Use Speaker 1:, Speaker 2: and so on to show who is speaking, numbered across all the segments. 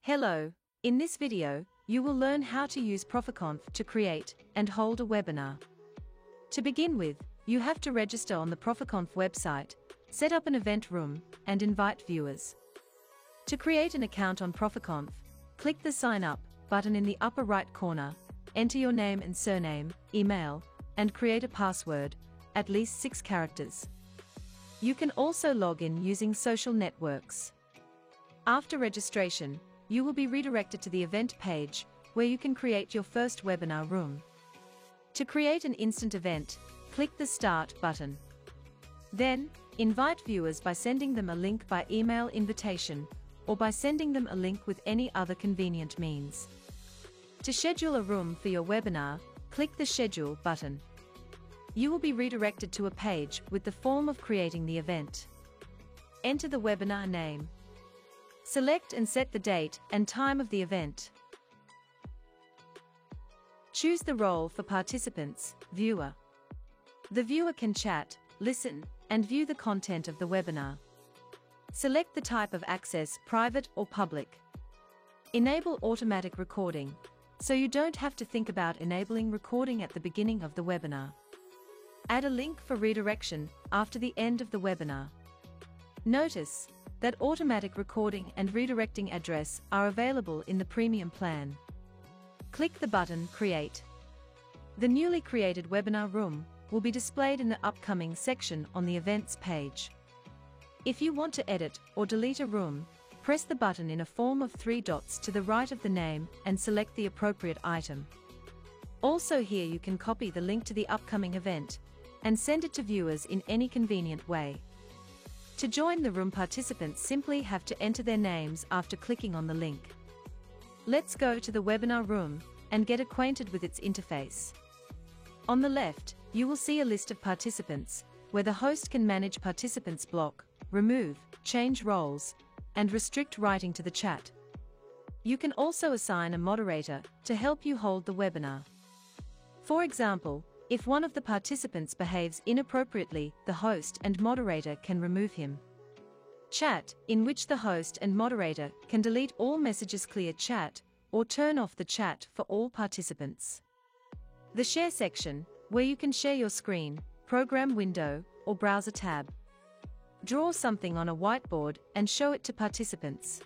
Speaker 1: Hello, in this video, you will learn how to use Proficonf to create and hold a webinar. To begin with, you have to register on the Proficonf website, set up an event room, and invite viewers. To create an account on Proficonf, click the Sign Up button in the upper right corner, enter your name and surname, email, and create a password, at least 6 characters. You can also log in using social networks. After registration, you will be redirected to the event page, where you can create your first webinar room. To create an instant event, click the Start button. Then, invite viewers by sending them a link by email invitation, or by sending them a link with any other convenient means. To schedule a room for your webinar, click the Schedule button. You will be redirected to a page with the form of creating the event. Enter the webinar name. Select and set the date and time of the event. Choose the role for participants, viewer. The viewer can chat, listen, and view the content of the webinar. Select the type of access, private or public. Enable automatic recording, so you don't have to think about enabling recording at the beginning of the webinar. Add a link for redirection after the end of the webinar. Notice that automatic recording and redirecting address are available in the premium plan. Click the button Create. The newly created webinar room will be displayed in the upcoming section on the events page. If you want to edit or delete a room, press the button in a form of 3 dots to the right of the name and select the appropriate item. Also here you can copy the link to the upcoming event and send it to viewers in any convenient way. To join the room, participants simply have to enter their names after clicking on the link. Let's go to the webinar room and get acquainted with its interface. On the left, you will see a list of participants, where the host can manage participants, block, remove, change roles, and restrict writing to the chat. You can also assign a moderator to help you hold the webinar. For example, if one of the participants behaves inappropriately, the host and moderator can remove him. Chat, in which the host and moderator can delete all messages, clear chat, or turn off the chat for all participants. The Share section, where you can share your screen, program window, or browser tab. Draw something on a whiteboard and show it to participants.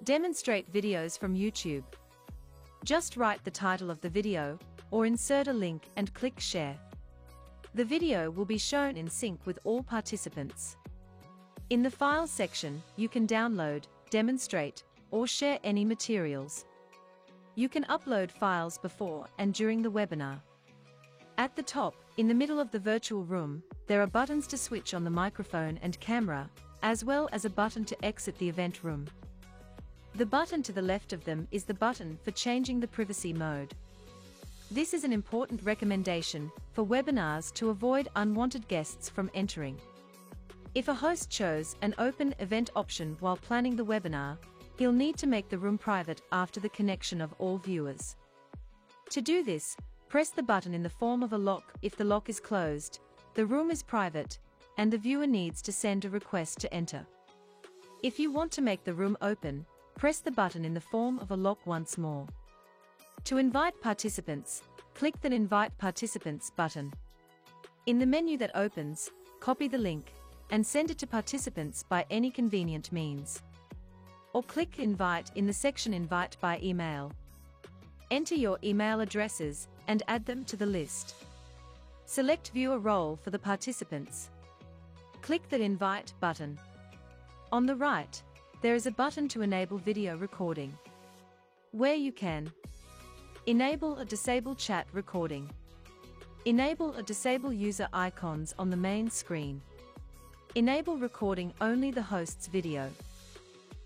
Speaker 1: Demonstrate videos from YouTube. Just write the title of the video, or insert a link and click Share. The video will be shown in sync with all participants. In the Files section, you can download, demonstrate, or share any materials. You can upload files before and during the webinar. At the top, in the middle of the virtual room, there are buttons to switch on the microphone and camera, as well as a button to exit the event room. The button to the left of them is the button for changing the privacy mode. This is an important recommendation for webinars to avoid unwanted guests from entering. If a host chose an open event option while planning the webinar, he'll need to make the room private after the connection of all viewers. To do this, press the button in the form of a lock. If the lock is closed, the room is private, and the viewer needs to send a request to enter. If you want to make the room open, press the button in the form of a lock once more. To invite participants, click the Invite Participants button. In the menu that opens, copy the link and send it to participants by any convenient means. Or click Invite in the section Invite by email. Enter your email addresses and add them to the list. Select Viewer role for the participants. Click the Invite button. On the right, there is a button to enable video recording, where you can enable or disable chat recording. Enable or disable user icons on the main screen. Enable recording only the host's video.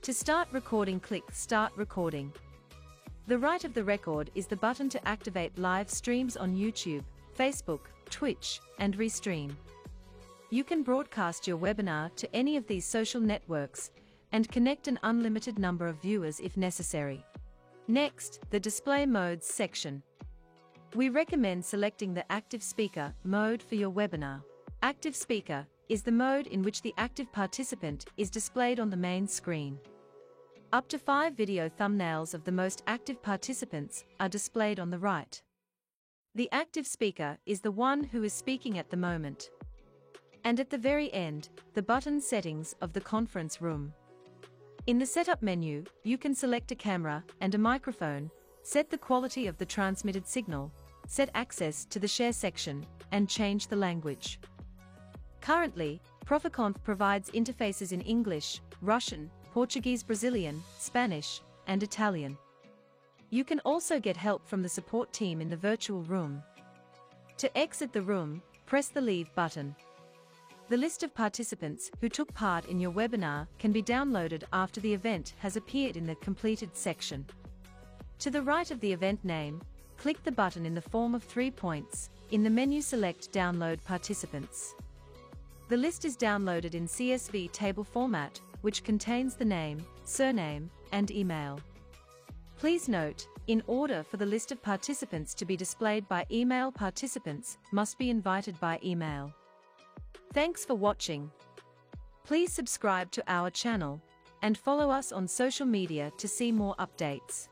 Speaker 1: To start recording, click Start Recording. The right of the record is the button to activate live streams on YouTube, Facebook, Twitch, and Restream. You can broadcast your webinar to any of these social networks and connect an unlimited number of viewers if necessary. Next, the Display Modes section. We recommend selecting the Active Speaker mode for your webinar. Active Speaker is the mode in which the active participant is displayed on the main screen. Up to 5 video thumbnails of the most active participants are displayed on the right. The active speaker is the one who is speaking at the moment. And at the very end, the button settings of the conference room. In the setup menu, you can select a camera and a microphone, set the quality of the transmitted signal, set access to the share section, and change the language. Currently, Proficonf provides interfaces in English, Russian, Portuguese, Brazilian, Spanish, and Italian. You can also get help from the support team in the virtual room. To exit the room, press the Leave button. The list of participants who took part in your webinar can be downloaded after the event has appeared in the Completed section. To the right of the event name, click the button in the form of 3 points. In the menu, select Download Participants. The list is downloaded in CSV table format, which contains the name, surname, and email. Please note, in order for the list of participants to be displayed by email, participants must be invited by email. Thanks for watching. Please subscribe to our channel and follow us on social media to see more updates.